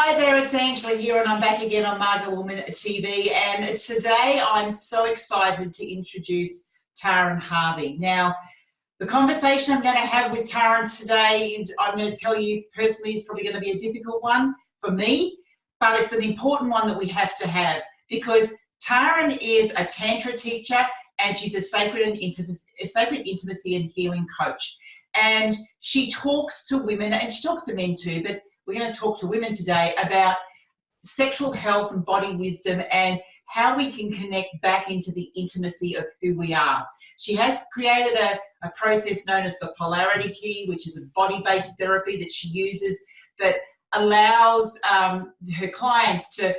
Hi there, it's Angela here and I'm back again on Maga Woman TV, and today I'm so excited to introduce Taryn Harvey. Now, the conversation I'm going to have with Taryn today is, I'm going to tell you personally, is probably going to be a difficult one for me, but it's an important one that we have to have because Taryn is a Tantra teacher and she's a sacred intimacy and healing coach. And she talks to women, and she talks to men too, but we're going to talk to women today about sexual health and body wisdom and how we can connect back into the intimacy of who we are. She has created a process known as the polarity key, which is a body-based therapy that she uses that allows her clients to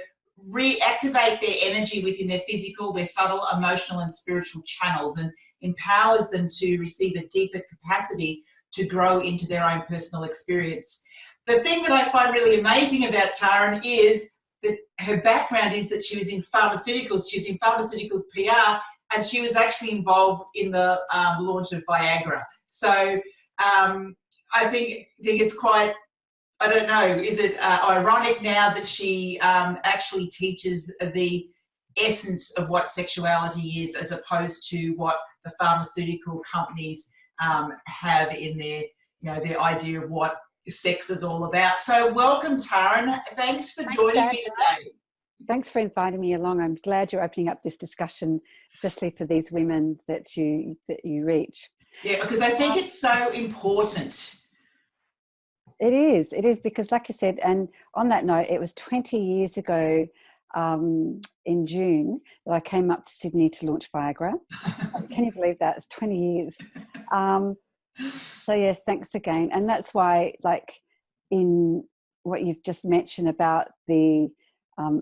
reactivate their energy within their physical, their subtle, emotional and spiritual channels, and empowers them to receive a deeper capacity to grow into their own personal experience. The thing that I find really amazing about Taryn is that her background is that she was in pharmaceuticals. She was in pharmaceuticals PR, and she was actually involved in the launch of Viagra. So I think it's quite, I don't know, is it ironic now that she actually teaches the essence of what sexuality is as opposed to what the pharmaceutical companies have in their, their idea of what sex is all about. So welcome, Taryn. Thanks for joining me today. Thanks for inviting me along. I'm glad you're opening up this discussion, especially for these women that you reach. Yeah, because I think it's so important. It is because, like you said, and on that note, it was 20 years ago in June that I came up to Sydney to launch Viagra. Can you believe that? It's 20 years. So yes, thanks again. And that's why, like in what you've just mentioned about the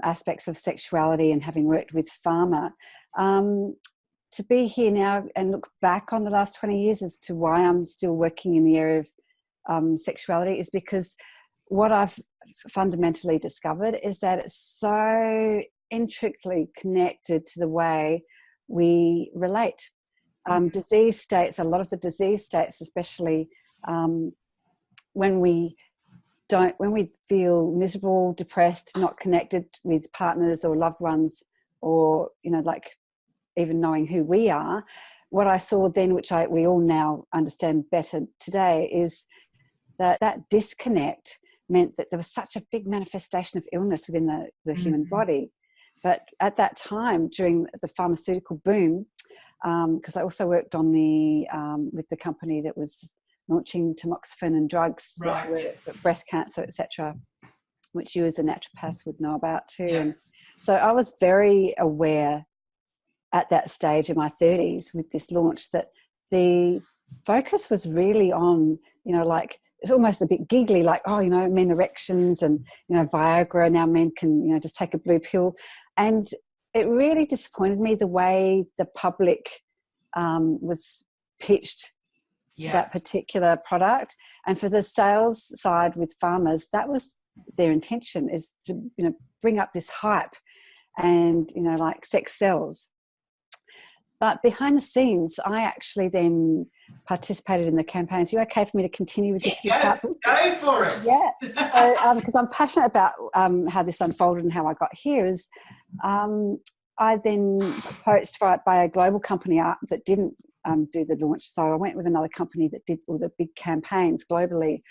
aspects of sexuality and having worked with pharma, to be here now and look back on the last 20 years as to why I'm still working in the area of sexuality is because what I've fundamentally discovered is that it's so intricately connected to the way we relate. Disease states, a lot of the disease states, especially when we feel miserable, depressed, not connected with partners or loved ones, or like even knowing who we are. What I saw then, which we all now understand better today, is that disconnect meant that there was such a big manifestation of illness within the human body. But at that time, during the pharmaceutical boom, because I also worked on with the company that was launching tamoxifen and drugs that were for breast cancer, etc., which you as a naturopath would know about too. Yeah. And so I was very aware at that stage in my 30s with this launch that the focus was really on, like it's almost a bit giggly, like, men erections and, Viagra, now men can, just take a blue pill. And it really disappointed me the way the public was pitched that particular product. And for the sales side with farmers, that was their intention, is to, bring up this hype and, like sex sells. But behind the scenes, I actually then participated in the campaigns. Are you okay for me to continue with this? Go for it. Yeah. So, because I'm passionate about how this unfolded and how I got here, is I then approached by a global company that didn't do the launch. So I went with another company that did all the big campaigns globally,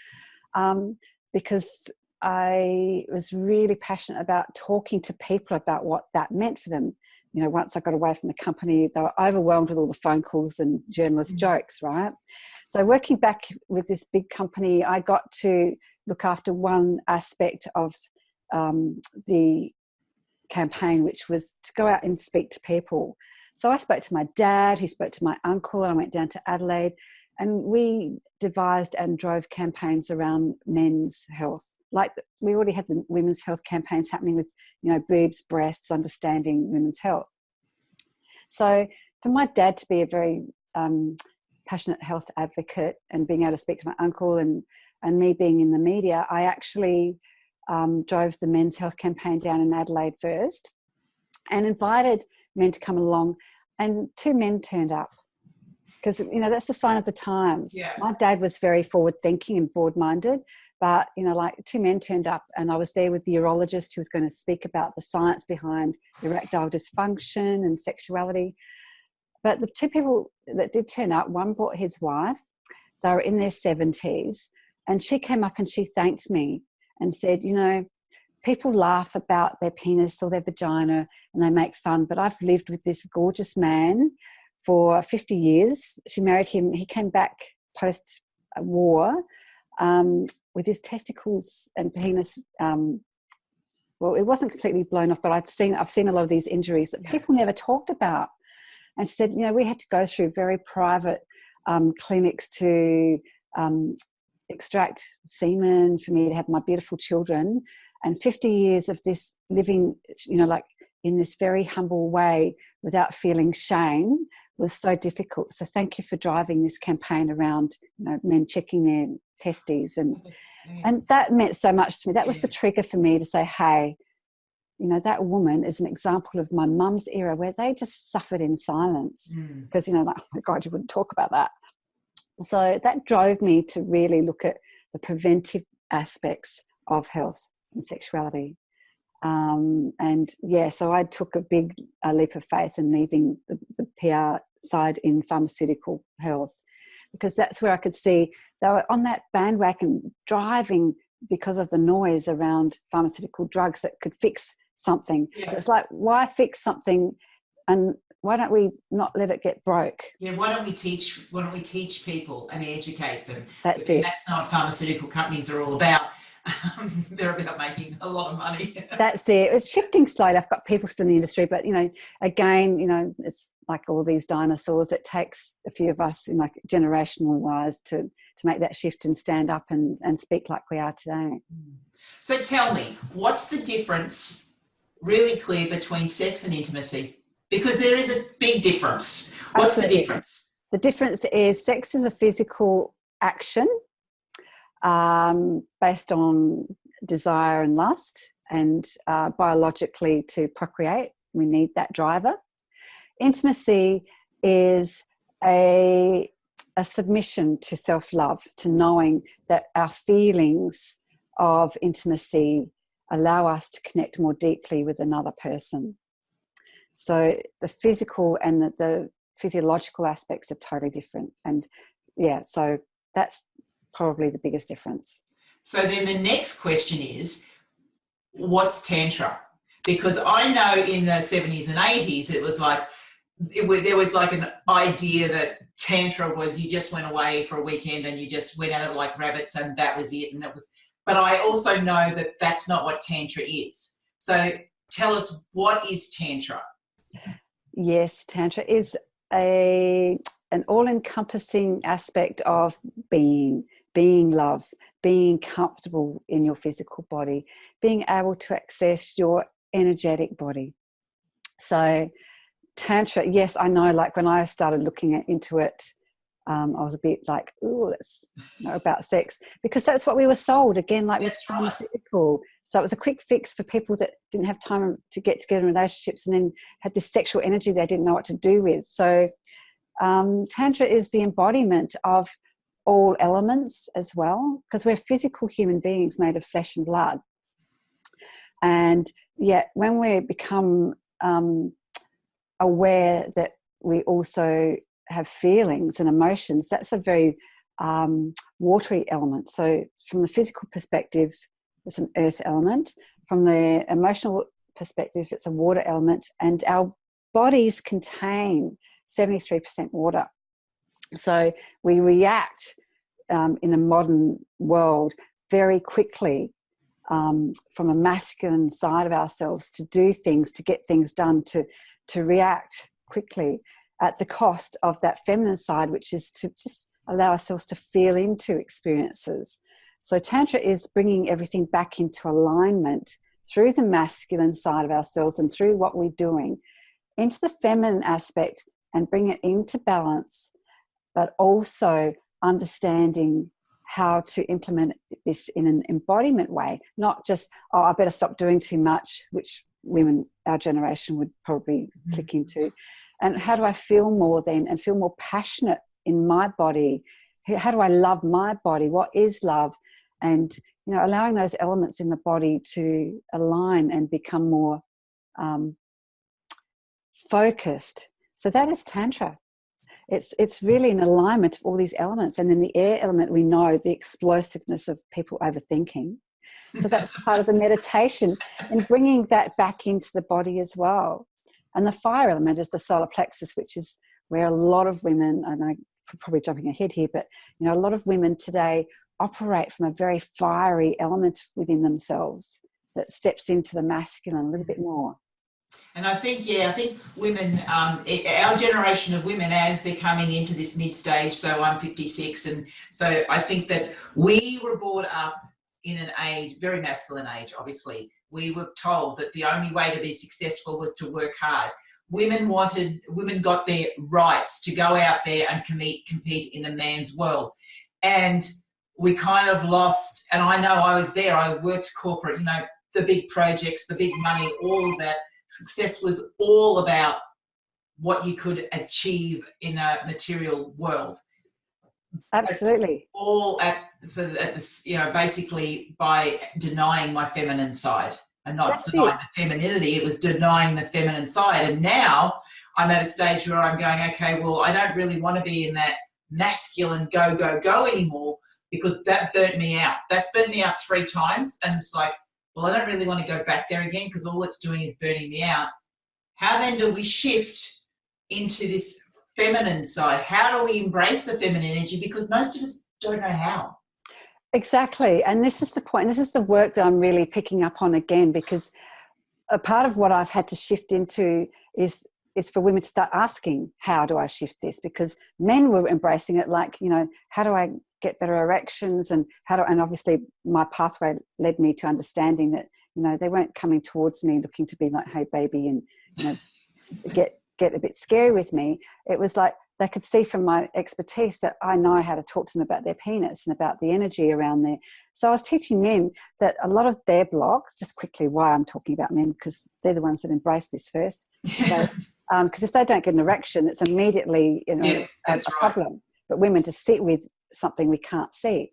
because I was really passionate about talking to people about what that meant for them. Once I got away from the company, they were overwhelmed with all the phone calls and journalist jokes, right? So working back with this big company, I got to look after one aspect of the campaign, which was to go out and speak to people. So I spoke to my dad, who spoke to my uncle, and I went down to Adelaide, and we devised and drove campaigns around men's health. Like we already had the women's health campaigns happening with, boobs, breasts, understanding women's health. So for my dad to be a very passionate health advocate and being able to speak to my uncle and me being in the media, I actually drove the men's health campaign down in Adelaide first and invited men to come along, and 2 men turned up. Because, that's the sign of the times. Yeah. My dad was very forward-thinking and broad-minded, But, you know, like 2 men turned up, and I was there with the urologist who was going to speak about the science behind erectile dysfunction and sexuality. But the 2 people that did turn up, one brought his wife. They were in their 70s, and she came up and she thanked me and said, you know, people laugh about their penis or their vagina and they make fun, but I've lived with this gorgeous man for 50 years. She married him. He came back post-war with his testicles and penis. Well, it wasn't completely blown off, but I've seen a lot of these injuries that people never talked about. And she said, you know, we had to go through very private clinics to extract semen for me to have my beautiful children. And 50 years of this living, you know, like in this very humble way without feeling shame was so difficult. So thank you for driving this campaign around, you know, men checking their testes. And that meant so much to me. That was the trigger for me to say, hey, you know, that woman is an example of my mum's era where they just suffered in silence because, you know, like, oh my God, you wouldn't talk about that. So that drove me to really look at the preventive aspects of health and sexuality. And yeah, so I took a big leap of faith in leaving the PR side in pharmaceutical health, because that's where I could see they were on that bandwagon driving because of the noise around pharmaceutical drugs that could fix something. Yeah. It's like, why fix something, and why don't we not let it get broke? Yeah, why don't we teach people and educate them? That's it. That's not what pharmaceutical companies are all about. They're about making a lot of money. That's it. It's shifting slowly. I've got people still in the industry, but, you know, again, you know, it's like all these dinosaurs. It takes a few of us, you know, like generational wise, to make that shift and stand up and speak like we are today. So tell me, what's the difference, really clear, between sex and intimacy? Because there is a big difference. What's the difference? The difference is sex is a physical action based on desire and lust, and biologically to procreate, we need that driver. Intimacy is a submission to self-love, to knowing that our feelings of intimacy allow us to connect more deeply with another person. So the physical and the physiological aspects are totally different. And yeah, so that's probably the biggest difference. So then the next question is, what's Tantra? Because I know in the 70s and 80s, it was like, there was like an idea that Tantra was you just went away for a weekend and you just went at it like rabbits and that was it. And it was, but I also know that that's not what Tantra is. So tell us, what is Tantra? Yes, Tantra is an all-encompassing aspect of being love, being comfortable in your physical body, being able to access your energetic body. So Tantra, yes, I know, like when I started looking into it, I was a bit like, ooh, that's about sex, because that's what we were sold, again, like with pharmaceutical. So it was a quick fix for people that didn't have time to get together in relationships and then had this sexual energy they didn't know what to do with. So Tantra is the embodiment of all elements as well, because we're physical human beings made of flesh and blood. And yet when we become aware that we also have feelings and emotions, that's a very watery element. So from the physical perspective, it's an earth element. From the emotional perspective, it's a water element. And our bodies contain 73% water. So we react in a modern world very quickly from a masculine side of ourselves to do things, to get things done, to react quickly, at the cost of that feminine side, which is to just allow ourselves to feel into experiences. So Tantra is bringing everything back into alignment through the masculine side of ourselves and through what we're doing into the feminine aspect and bring it into balance, but also understanding how to implement this in an embodiment way, not just, oh, I better stop doing too much, which women, our generation, would probably click into. And how do I feel more then and feel more passionate in my body? How do I love my body? What is love? and, you know, allowing those elements in the body to align and become more focused. So that is Tantra. It's really an alignment of all these elements. And then the air element, we know the explosiveness of people overthinking. So that's part of the meditation and bringing that back into the body as well. And the fire element is the solar plexus, which is where a lot of women, and I'm probably jumping ahead here, but, you know, a lot of women today operate from a very fiery element within themselves that steps into the masculine a little bit more. And I think women, our generation of women, as they're coming into this mid-stage, so I'm 56, and so I think that we were brought up in an age, very masculine age, obviously. We were told that the only way to be successful was to work hard. Women got their rights to go out there and compete in a man's world. And we kind of lost, and I know I was there, I worked corporate, you know, the big projects, the big money, all of that. Success was all about what you could achieve in a material world. Absolutely. All at this, you know, basically by denying my feminine side, and not denying the femininity, it was denying the feminine side. And now I'm at a stage where I'm going, okay, well, I don't really want to be in that masculine go, go, go anymore, because that burnt me out. That's burnt me out 3 times. And it's like, well, I don't really want to go back there again, because all it's doing is burning me out. How then do we shift into this feminine side? How do we embrace the feminine energy? Because most of us don't know how. Exactly. And this is the point. This is the work that I'm really picking up on again, because a part of what I've had to shift into is for women to start asking, how do I shift this? Because men were embracing it like, you know, how do I get better erections, and and obviously my pathway led me to understanding that, you know, they weren't coming towards me looking to be like, hey baby, and, you know, get a bit scary with me. It was like they could see from my expertise that I know how to talk to them about their penis and about the energy around there. So I was teaching men that a lot of their blocks, just quickly why I'm talking about men, because they're the ones that embrace this first. So, because if they don't get an erection, it's immediately, you know, a problem. But women to sit with something we can't see.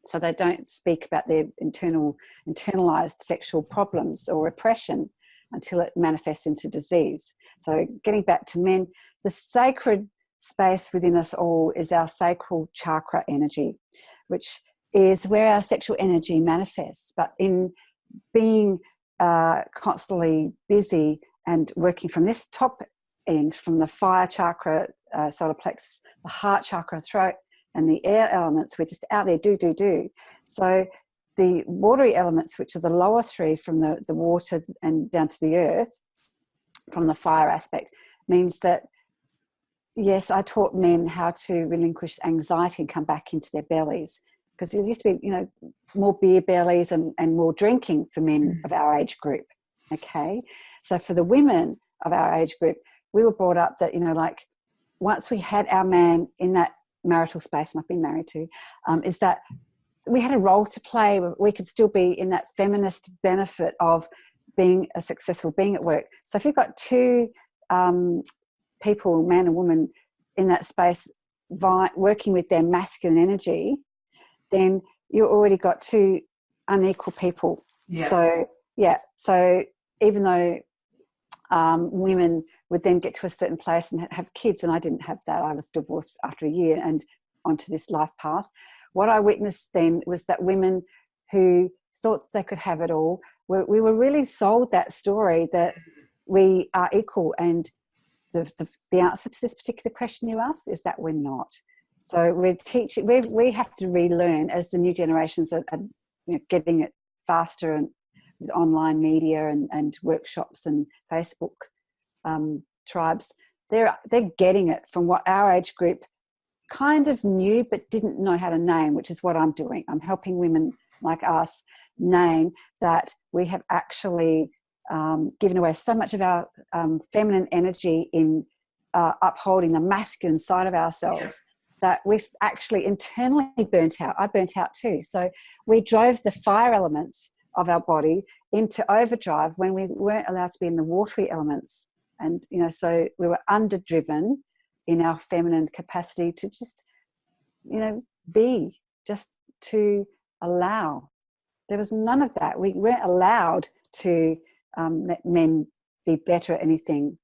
So they don't speak about their internalized sexual problems or oppression until it manifests into disease. So getting back to men, the sacred space within us all is our sacral chakra energy, which is where our sexual energy manifests. But in being constantly busy and working from this top end, from the fire chakra, solar plexus, the heart chakra, throat, and the air elements, we're just out there, do. So the watery elements, which are the lower 3 from the water and down to the earth, from the fire aspect, means that, yes, I taught men how to relinquish anxiety and come back into their bellies. Because there used to be, you know, more beer bellies and more drinking for men of our age group. Okay. So for the women of our age group, we were brought up that, you know, like once we had our man in that marital space, and I've been married to, is that we had a role to play. We could still be in that feminist benefit of being a successful, being at work. So if you've got 2 people, man and woman, in that space working with their masculine energy, then you've already got 2 unequal people. So even though women would then get to a certain place and have kids, and I didn't have that. I was divorced after a year and onto this life path. What I witnessed then was that women who thought they could have it all, we were really sold that story that we are equal. And the answer to this particular question you asked is that we're not. So we're teaching, we have to relearn as the new generations are you know, getting it faster, and with online media and workshops and Facebook tribes, they're getting it from what our age group kind of knew but didn't know how to name, which is what I'm doing. I'm helping women like us name that we have actually given away so much of our feminine energy in upholding the masculine side of ourselves that we've actually internally burnt out. I burnt out too. So we drove the fire elements of our body into overdrive when we weren't allowed to be in the watery elements. And, you know, so we were underdriven in our feminine capacity to just, you know, be, just to allow. There was none of that. We weren't allowed to let men be better at anything.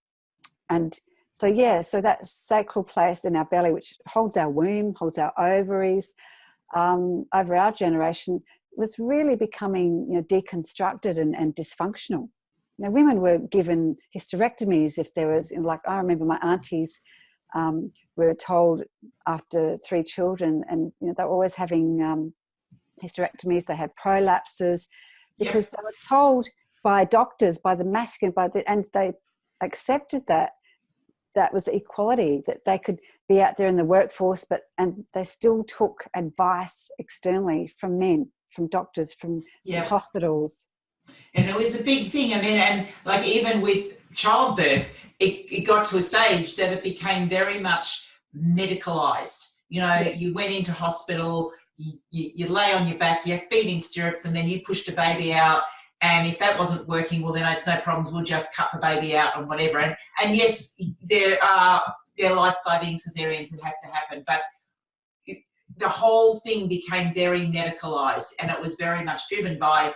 And so, yeah, so that sacral place in our belly, which holds our womb, holds our ovaries, over our generation, was really becoming, deconstructed and dysfunctional. Women were given hysterectomies if there was, like, I remember my aunties were told after 3 children, and they were always having hysterectomies. They had prolapses because they were told by doctors, by the masculine, and they accepted that was equality, that they could be out there in the workforce, and they still took advice externally from men, from doctors, from hospitals. And it was a big thing. I mean, and like even with childbirth, it got to a stage that it became very much medicalized. You went into hospital, you lay on your back, you have feet in stirrups, and then you pushed a baby out. And if that wasn't working, well, then it's no problems. We'll just cut the baby out and whatever. And yes, there are life-saving cesareans that have to happen, but the whole thing became very medicalized, and it was very much driven by,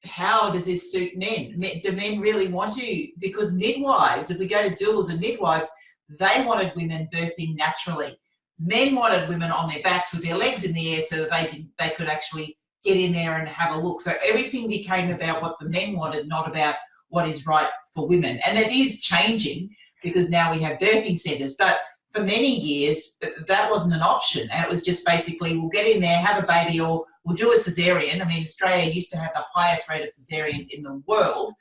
how does this suit men? Do men really want to? Because midwives, if we go to doulas and midwives, they wanted women birthing naturally. Men wanted women on their backs with their legs in the air so that they could actually get in there and have a look. So everything became about what the men wanted, not about what is right for women. And it is changing because now we have birthing centres. But for many years, that wasn't an option. And it was just basically, we'll get in there, have a baby, or we'll do a cesarean. I mean, Australia used to have the highest rate of cesareans in the world,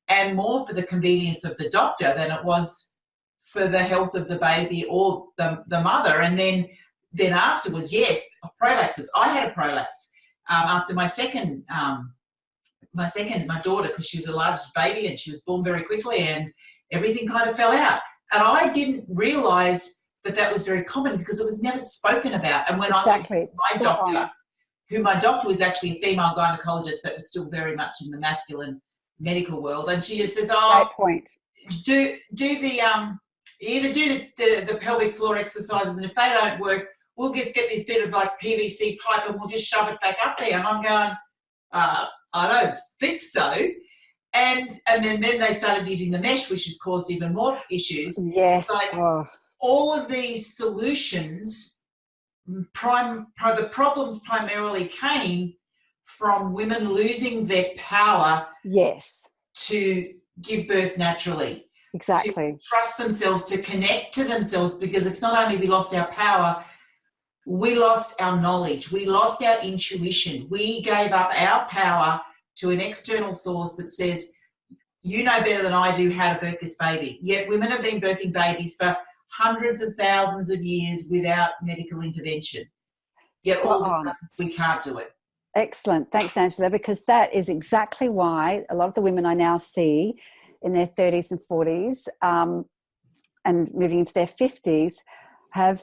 and more for the convenience of the doctor than it was for the health of the baby or the mother. And then afterwards, yes, prolapses. I had a prolapse after my daughter, because she was a large baby and she was born very quickly, and everything kind of fell out. And I didn't realise that was very common because it was never spoken about. And when I went to my doctor was actually a female gynecologist, but was still very much in the masculine medical world, and she just says, Great point. do the either do the pelvic floor exercises, and if they don't work, we'll just get this bit of like PVC pipe and we'll just shove it back up there. And I'm going, I don't think so. And then they started using the mesh, which has caused even more issues. Yes. So all of these solutions, the problems primarily came from women losing their power to give birth naturally. Exactly. To trust themselves, to connect to themselves, because it's not only we lost our power, we lost our knowledge, we lost our intuition. We gave up our power to an external source that says, you know better than I do how to birth this baby. Yet women have been birthing babies for hundreds of thousands of years without medical intervention. Yet all of a sudden we can't do it. Excellent. Thanks, Angela, because that is exactly why a lot of the women I now see in their 30s and 40s and moving into their 50s have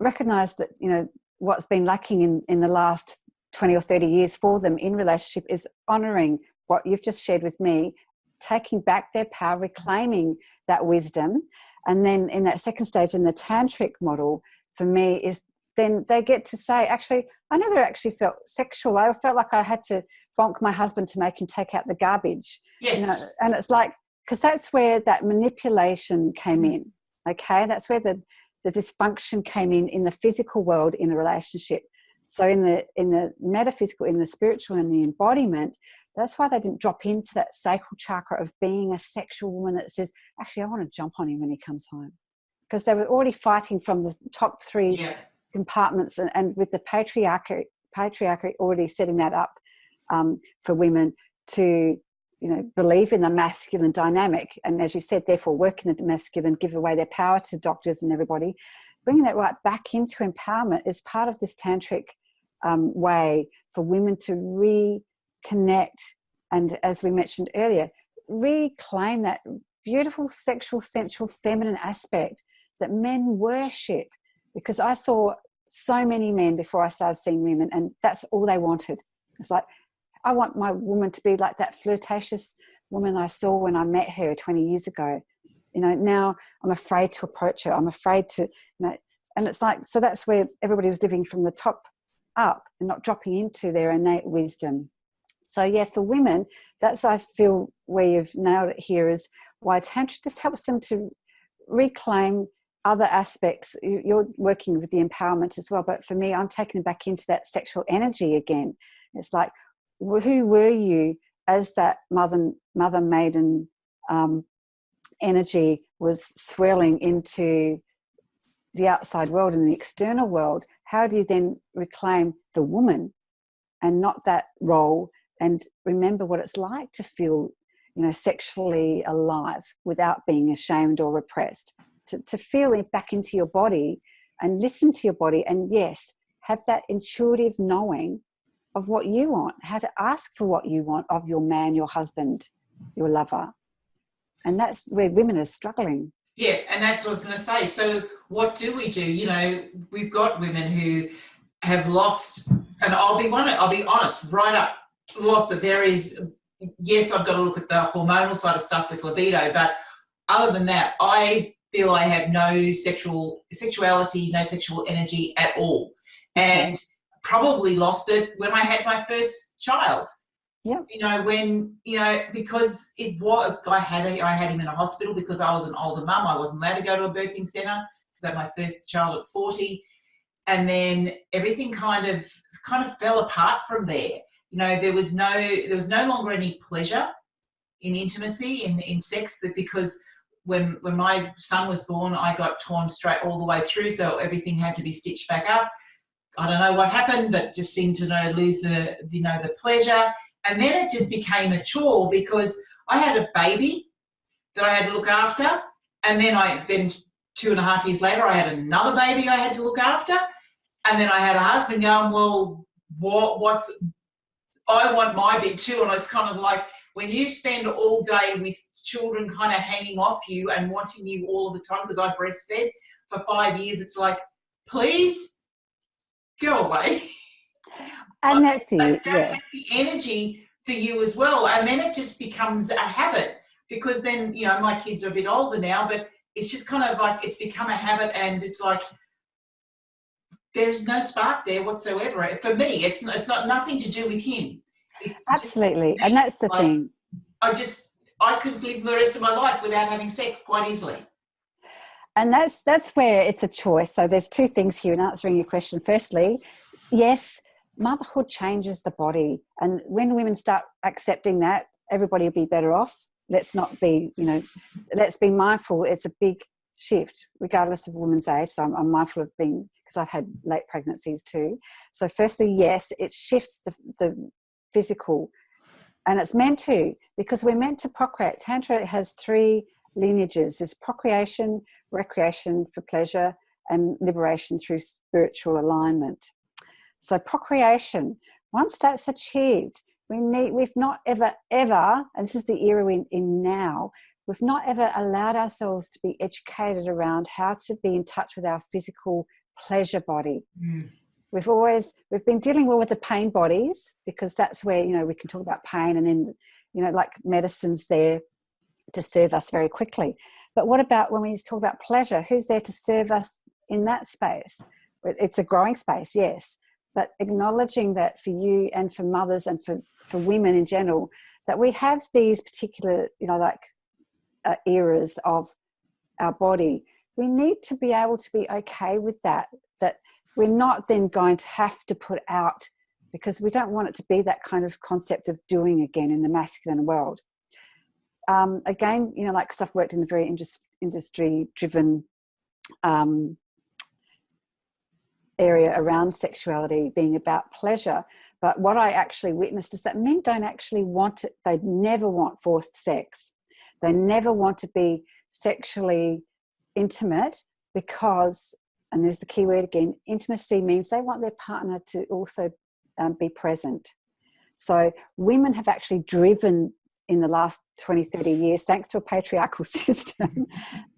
recognised that, what's been lacking in the last 20 or 30 years for them in relationship is honouring what you've just shared with me, taking back their power, reclaiming that wisdom. And then in that second stage, in the tantric model, for me, is then they get to say, actually, I never actually felt sexual. I felt like I had to bonk my husband to make him take out the garbage. Yes. And it's like, because that's where that manipulation came in, okay? That's where the dysfunction came in the physical world in a relationship. So in the metaphysical, in the spiritual, in the embodiment, that's why they didn't drop into that sacral chakra of being a sexual woman that says, actually, I want to jump on him when he comes home. Because they were already fighting from the top 3 compartments, and with the patriarchy already setting that up for women to, believe in the masculine dynamic. And as you said, therefore, work in the masculine, give away their power to doctors and everybody. Bringing that right back into empowerment is part of this tantric way for women to reconnect and, as we mentioned earlier, reclaim that beautiful sexual, sensual, feminine aspect that men worship. Because I saw so many men before I started seeing women, and that's all they wanted. It's like, I want my woman to be like that flirtatious woman I saw when I met her 20 years ago. Now I'm afraid to approach her. I'm afraid to, and it's like, so that's where everybody was living from the top up and not dropping into their innate wisdom. So yeah, for women, that's, I feel, where you've nailed it here, is why Tantra just helps them to reclaim other aspects. You're working with the empowerment as well, but for me, I'm taking them back into that sexual energy again. It's like, who were you as that mother maiden energy was swirling into the outside world and the external world? How do you then reclaim the woman and not that role, and remember what it's like to feel, sexually alive without being ashamed or repressed, to feel it back into your body and listen to your body, and yes, have that intuitive knowing of what you want, how to ask for what you want of your man, your husband, your lover. And that's where women are struggling. Yeah, and that's what I was going to say. So what do? We've got women who have lost, and I'll be honest, right up, lost it. There is, yes, I've got to look at the hormonal side of stuff with libido, but other than that, I feel I have no sexuality, no sexual energy at all. Okay. And probably lost it when I had my first child. Yeah. Because I had him in a hospital because I was an older mum. I wasn't allowed to go to a birthing centre because I had my first child at 40. And then everything kind of fell apart from there. There was no longer any pleasure in intimacy, in sex, because when my son was born, I got torn straight all the way through, so everything had to be stitched back up. I don't know what happened, but just seemed to lose the pleasure. And then it just became a chore because I had a baby that I had to look after. And then 2.5 years later, I had another baby I had to look after. And then I had a husband going, well, I want my bit too. And it's kind of like, when you spend all day with children kind of hanging off you and wanting you all of the time, because I breastfed for 5 years, it's like, please go away. And that's it. I don't have the energy for you as well. And then it just becomes a habit, because then, my kids are a bit older now, but it's just kind of like it's become a habit, and it's like there's no spark there whatsoever. For me, it's not nothing to do with him. Absolutely. And that's the thing. I could live the rest of my life without having sex quite easily. And that's where it's a choice. So there's two things here in answering your question. Firstly, yes, motherhood changes the body. And when women start accepting that, everybody will be better off. Let's be mindful. It's a big shift, regardless of a woman's age. So I'm mindful of being, because I've had late pregnancies too. So firstly, yes, it shifts the physical. And it's meant to, because we're meant to procreate. Tantra has 3 lineages. There's procreation, recreation for pleasure, and liberation through spiritual alignment. So procreation, once that's achieved, we've not ever, and this is the era we're in now, we've not ever allowed ourselves to be educated around how to be in touch with our physical pleasure body. Mm. We've been dealing well with the pain bodies, because that's where, we can talk about pain, and then, like medicine's there to serve us very quickly. But what about when we talk about pleasure? Who's there to serve us in that space? It's a growing space, yes. But acknowledging that for you and for mothers and for women in general, that we have these particular, eras of our body, we need to be able to be okay with that we're not then going to have to put out, because we don't want it to be that kind of concept of doing again in the masculine world. Again, because I've worked in a very industry-driven area around sexuality being about pleasure. But what I actually witnessed is that men don't actually want it. They never want forced sex. They never want to be sexually intimate, because, and there's the key word again, intimacy means they want their partner to also be present. So women have actually driven in the last 20, 30 years, thanks to a patriarchal system,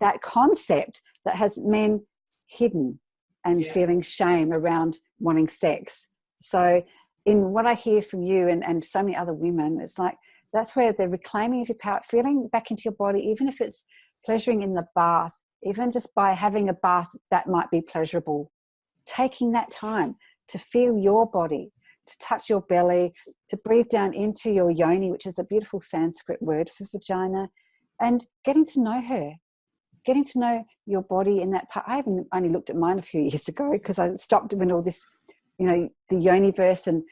that concept that has men hidden and feeling shame around wanting sex. So in what I hear from you and so many other women, it's like that's where the reclaiming of your power, feeling back into your body, even if it's pleasuring in the bath, even just by having a bath that might be pleasurable, taking that time, to feel your body, to touch your belly, to breathe down into your yoni, which is a beautiful Sanskrit word for vagina, and getting to know her, getting to know your body in that part. I haven't only looked at mine a few years ago because I stopped when all this, you know, the yoni-verse and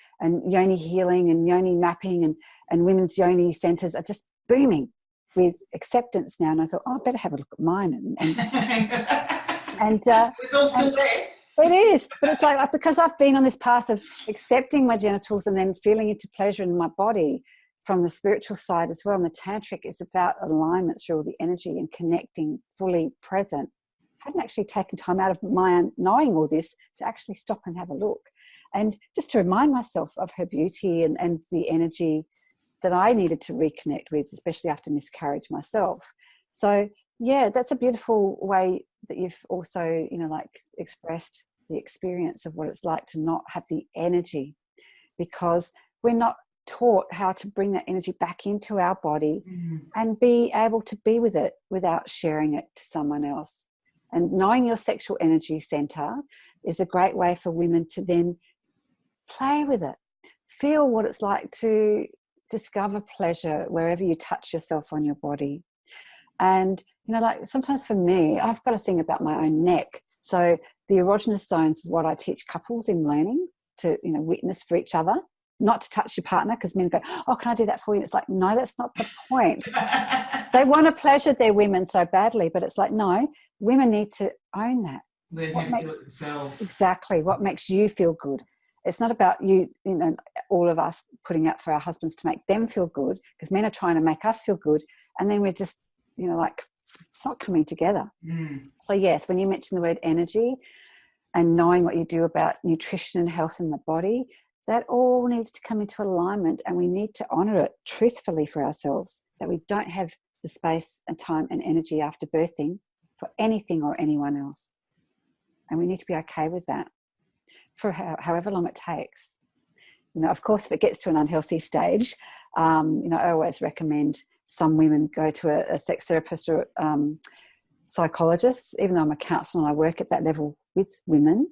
yoni healing and yoni mapping and women's yoni centers are just booming with acceptance now. And I thought, oh, I better have a look at mine. And it's all still there. It is, but it's like because I've been on this path of accepting my genitals and then feeling into pleasure in my body from the spiritual side as well. And the tantric is about alignment through all the energy and connecting fully present. I hadn't actually taken time out of my knowing all this to actually stop and have a look. And just to remind myself of her beauty and the energy that I needed to reconnect with, especially after miscarriage myself. So yeah, that's a beautiful way that you've also, you know, like expressed the experience of what it's like to not have the energy, because we're not taught how to bring that energy back into our body and be able to be with it without sharing it to someone else. And knowing your sexual energy center is a great way for women to then play with it, feel what it's like to discover pleasure wherever you touch yourself on your body. And, you know, like sometimes for me, I've got a thing about my own neck. So the erogenous zones is what I teach couples in learning to, you know, witness for each other, not to touch your partner, because men go, oh, can I do that for you? And it's like, no, that's not the point. They want to pleasure their women so badly, but it's like, no, women need to own that. Learn how to do it themselves. Exactly. What makes you feel good. It's not about you know, all of us putting up for our husbands to make them feel good, because men are trying to make us feel good. And then we're just, you know, like not coming together. So yes, when you mention the word energy and knowing what you do about nutrition and health in the body, that all needs to come into alignment, and we need to honor it truthfully for ourselves, that we don't have the space and time and energy after birthing for anything or anyone else. And we need to be okay with that for however long it takes. You know, of course, if it gets to an unhealthy stage, you know, I always recommend some women go to a sex therapist or psychologist. Even though I'm a counsellor and I work at that level with women,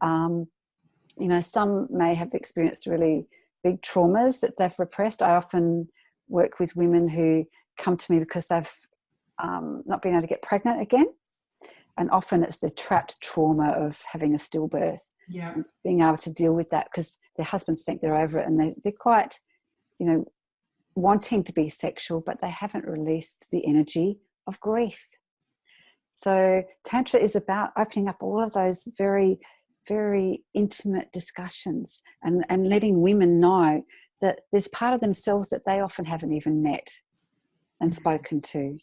you know, some may have experienced really big traumas that they've repressed. I often work with women who come to me because they've not been able to get pregnant again. And often it's the trapped trauma of having a stillbirth. Yeah. And being able to deal with that, because their husbands think they're over it, and they're quite, you know, wanting to be sexual, but they haven't released the energy of grief. So Tantra is about opening up all of those very, very intimate discussions and letting women know that there's part of themselves that they often haven't even met and spoken to.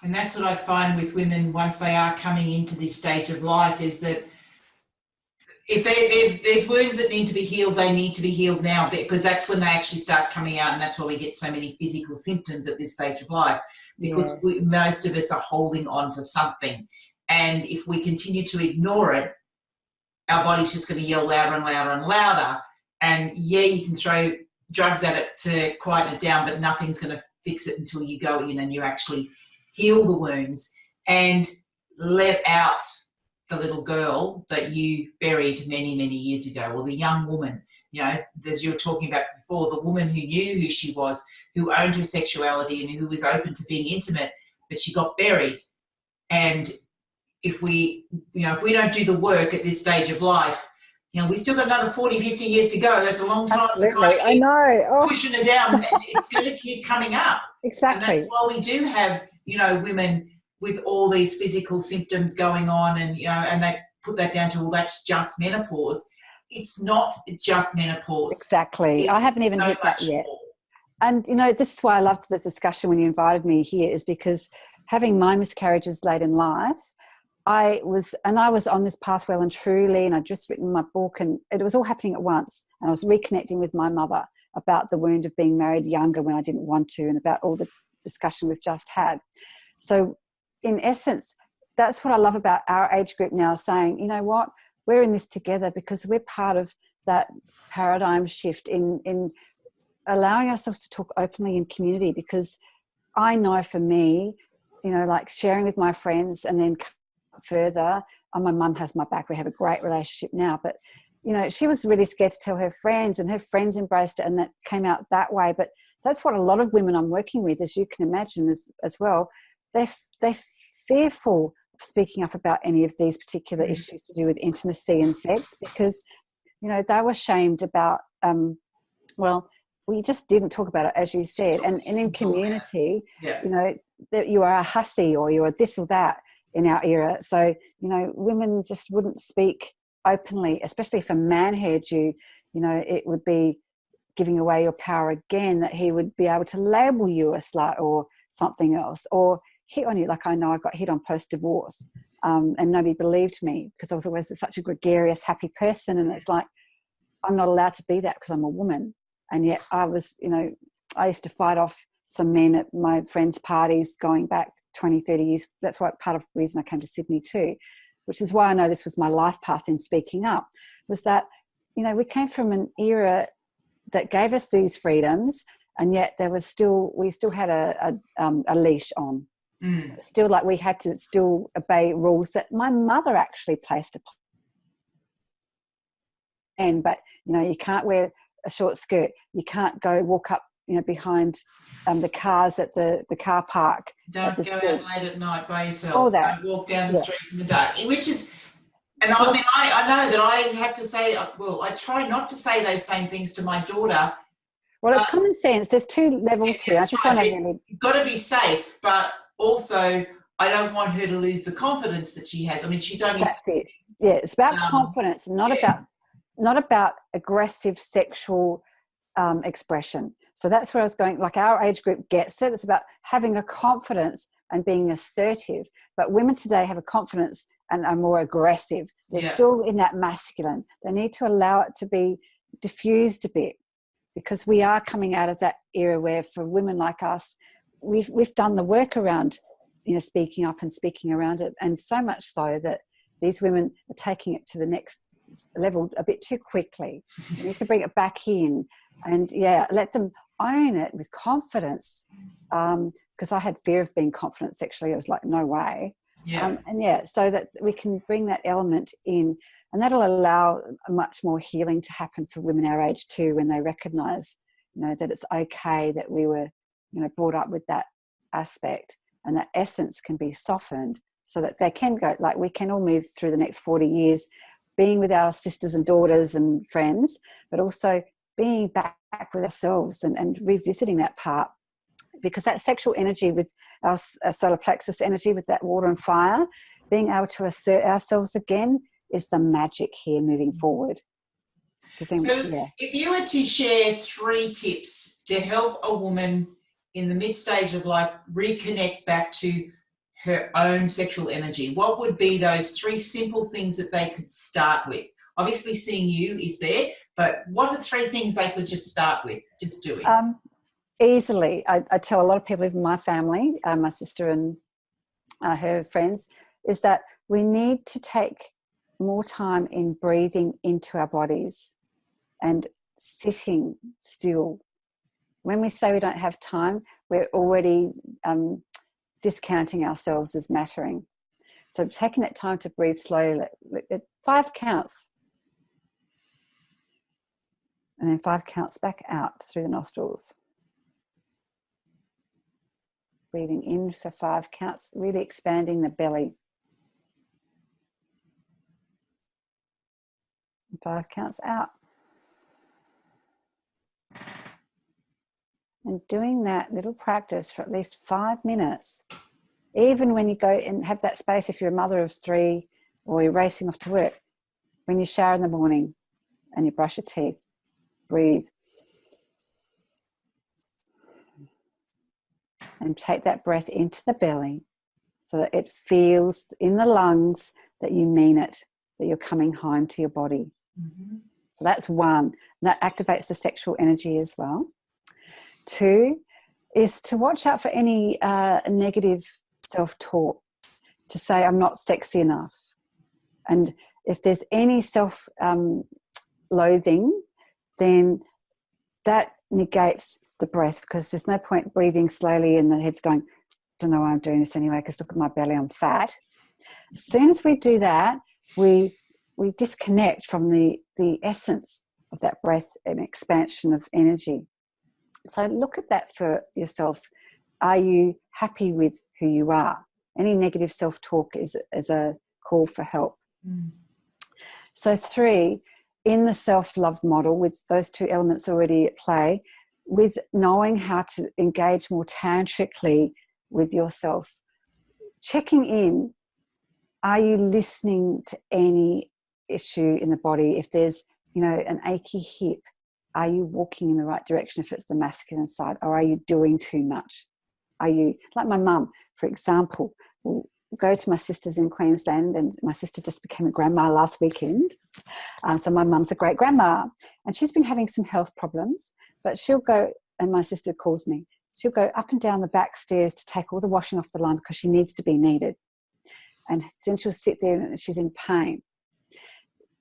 And that's what I find with women once they are coming into this stage of life, is that if there's wounds that need to be healed, they need to be healed now, because that's when they actually start coming out, and that's why we get so many physical symptoms at this stage of life, because most of us are holding on to something. And if we continue to ignore it, our body's just going to yell louder and louder and louder. And yeah, you can throw drugs at it to quieten it down, but nothing's going to fix it until you go in and you actually heal the wounds and let out the little girl that you buried many, many years ago, or the young woman, you know, as you were talking about before, the woman who knew who she was, who owned her sexuality and who was open to being intimate, but she got buried. And if we don't do the work at this stage of life, you know, we still got another 40, 50 years to go. That's a long time to kind of keep pushing it down, and it's going to keep coming up. Exactly. And that's why we do have, you know, women with all these physical symptoms going on, and, you know, and they put that down to, well, that's just menopause. It's not just menopause. Exactly. I haven't even hit that yet. More. And, you know, this is why I loved this discussion when you invited me here, is because having my miscarriages late in life, I was on this path well and truly, and I'd just written my book, and it was all happening at once. And I was reconnecting with my mother about the wound of being married younger when I didn't want to, and about all the discussion we've just had. So in essence, that's what I love about our age group now, saying, you know what, we're in this together, because we're part of that paradigm shift in allowing ourselves to talk openly in community. Because I know for me, you know, like sharing with my friends and then further, my mum has my back. We have a great relationship now, but you know, she was really scared to tell her friends, and her friends embraced it, and that came out that way. But that's what a lot of women I'm working with, as you can imagine, as well. They're fearful of speaking up about any of these particular issues to do with intimacy and sex, because, you know, they were shamed about, well, we just didn't talk about it, as you said. And in community, you know, that you are a hussy or you are this or that in our era. So, you know, women just wouldn't speak openly, especially if a man heard you, you know, it would be giving away your power again, that he would be able to label you a slut or something else, or hit on you. Like, I know I got hit on post-divorce, and nobody believed me because I was always such a gregarious, happy person. And it's like, I'm not allowed to be that because I'm a woman. And yet I was, you know, I used to fight off some men at my friends' parties going back 20, 30 years. That's why part of the reason I came to Sydney too, which is why I know this was my life path in speaking up, was that, you know, we came from an era that gave us these freedoms, and yet we still had a leash on. Still, like, we had to still obey rules that my mother actually placed upon. But, you know, you can't wear a short skirt. You can't go walk up, you know, behind the cars at the car park. Don't go out late at night by yourself. All that. Don't walk down the street in the dark. Which is, and I mean, I know that I have to say, well, I try not to say those same things to my daughter. Well, it's common sense. There's two levels here. I just want to really... You've got to be safe, but also I don't want her to lose the confidence that she has. I mean, she's only... That's it. Yeah, it's about confidence, not about aggressive sexual expression. So that's where I was going. Like, our age group gets it. It's about having a confidence and being assertive. But women today have a confidence and are more aggressive. They're still in that masculine. They need to allow it to be diffused a bit, because we are coming out of that era where, for women like us, we've done the work around, you know, speaking up and speaking around it, and so much so that these women are taking it to the next level a bit too quickly. You need to bring it back in, and let them own it with confidence. Because I had fear of being confident sexually. I was like, no way. So that we can bring that element in, and that'll allow much more healing to happen for women our age too, when they recognise, you know, that it's okay that we were, you know, brought up with that aspect, and that essence can be softened so that they can go, like, we can all move through the next 40 years being with our sisters and daughters and friends, but also being back with ourselves and revisiting that part. Because that sexual energy with our solar plexus energy, with that water and fire, being able to assert ourselves again is the magic here moving forward. If you were to share 3 tips to help a woman in the mid-stage of life reconnect back to her own sexual energy, what would be those 3 simple things that they could start with? Obviously, seeing you is there, but what are 3 things they could just start with, just doing? Easily. I tell a lot of people, even my family, my sister and her friends, is that we need to take more time in breathing into our bodies and sitting still. When we say we don't have time, we're already discounting ourselves as mattering. So taking that time to breathe slowly, 5 counts. And then 5 counts back out through the nostrils. Breathing in for 5 counts, really expanding the belly. 5 counts out. And doing that little practice for at least 5 minutes, even when you go and have that space, if you're a mother of 3 or you're racing off to work, when you shower in the morning and you brush your teeth, breathe. And take that breath into the belly so that it feels in the lungs that you mean it, that you're coming home to your body. So that's 1. That activates the sexual energy as well. 2 is to watch out for any negative self-talk, to say, I'm not sexy enough. And if there's any self-loathing, then that negates the breath, because there's no point breathing slowly and the head's going, don't know why I'm doing this anyway, because look at my belly, I'm fat. As soon as we do that, we we disconnect from the essence of that breath and expansion of energy. So look at that for yourself. Are you happy with who you are? Any negative self-talk is a call for help. So 3, in the self-love model, with those 2 elements already at play, with knowing how to engage more tantrically with yourself, checking in, are you listening to any issue in the body? If there's, an achy hip, are you walking in the right direction if it's the masculine side, or are you doing too much? Are you, like my mum, for example, will go to my sister's in Queensland, and my sister just became a grandma last weekend. So my mum's a great grandma, and she's been having some health problems, but she'll go, and my sister calls me, she'll go up and down the back stairs to take all the washing off the line because she needs to be needed. And then she'll sit there and she's in pain.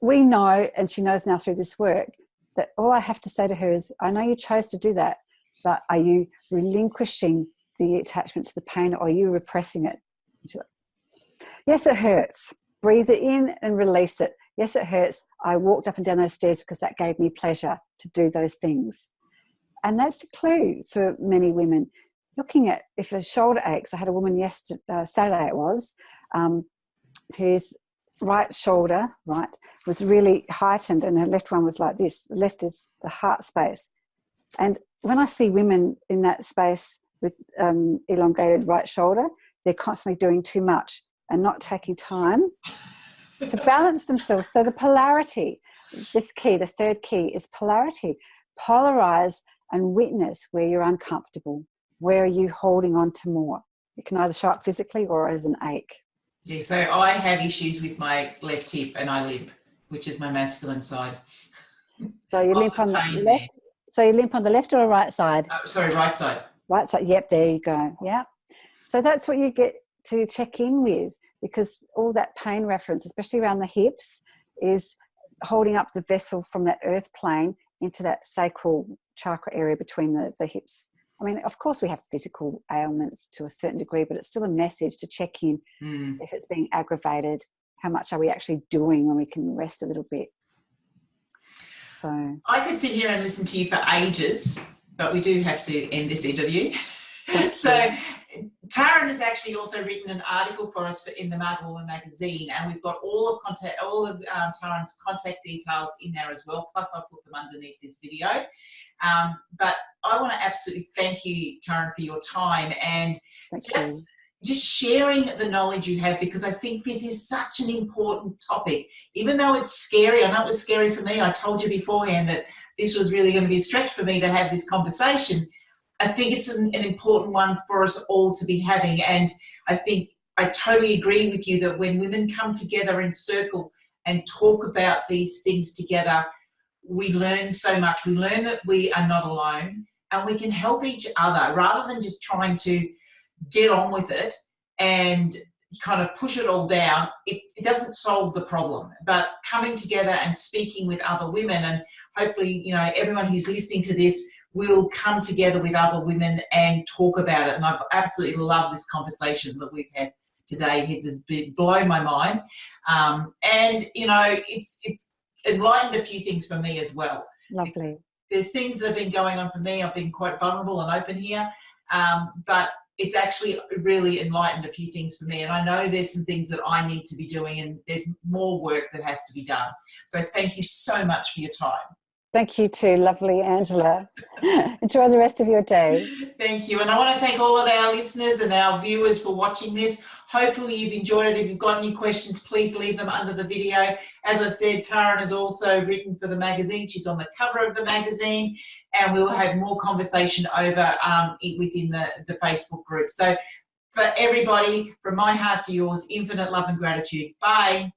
We know, and she knows now through this work, that all I have to say to her is, I know you chose to do that, but are you relinquishing the attachment to the pain, or are you repressing it? She's like, yes, it hurts. Breathe it in and release it. Yes, it hurts. I walked up and down those stairs because that gave me pleasure to do those things. And that's the clue for many women. Looking at if a shoulder aches, I had a woman yesterday, Saturday it was, whose right shoulder, was really heightened, and her left one was like this. The left is the heart space. And when I see women in that space with elongated right shoulder, they're constantly doing too much and not taking time to balance themselves. So the polarity, this key, the 3rd key is polarity. Polarize and witness where you're uncomfortable. Where are you holding on to more? It can either show up physically or as an ache. Yeah, so I have issues with my left hip, and I limp, which is my masculine side. So you limp on the left. So you limp on the left or right side? Sorry, right side. Right side. Yep, there you go. Yeah. So that's what you get to check in with, because all that pain reference, especially around the hips, is holding up the vessel from that earth plane into that sacral chakra area between the hips. I mean, of course we have physical ailments to a certain degree, but it's still a message to check in if it's being aggravated. How much are we actually doing when we can rest a little bit? So I could sit here and listen to you for ages, but we do have to end this interview. So Taryn has actually also written an article for us in the Maga Woman Magazine, and we've got all of Taryn's contact details in there as well, plus I'll put them underneath this video. But I want to absolutely thank you, Taryn, for your time and just sharing the knowledge you have, because I think this is such an important topic. Even though it's scary, I know it was scary for me. I told you beforehand that this was really going to be a stretch for me to have this conversation. I think it's an important one for us all to be having. And I think I totally agree with you that when women come together in circle and talk about these things together, we learn so much. We learn that we are not alone, and we can help each other rather than just trying to get on with it and kind of push it all down. It doesn't solve the problem, but coming together and speaking with other women, and hopefully, everyone who's listening to this will come together with other women and talk about it. And I've absolutely loved this conversation that we've had today. It has blown my mind. And, it's enlightened a few things for me as well. Lovely. There's things that have been going on for me. I've been quite vulnerable and open here. But it's actually really enlightened a few things for me. And I know there's some things that I need to be doing, and there's more work that has to be done. So thank you so much for your time. Thank you too, lovely Angela. Enjoy the rest of your day. Thank you. And I want to thank all of our listeners and our viewers for watching this. Hopefully you've enjoyed it. If you've got any questions, please leave them under the video. As I said, Taryn has also written for the magazine. She's on the cover of the magazine, and we'll have more conversation over within the Facebook group. So for everybody, from my heart to yours, infinite love and gratitude. Bye.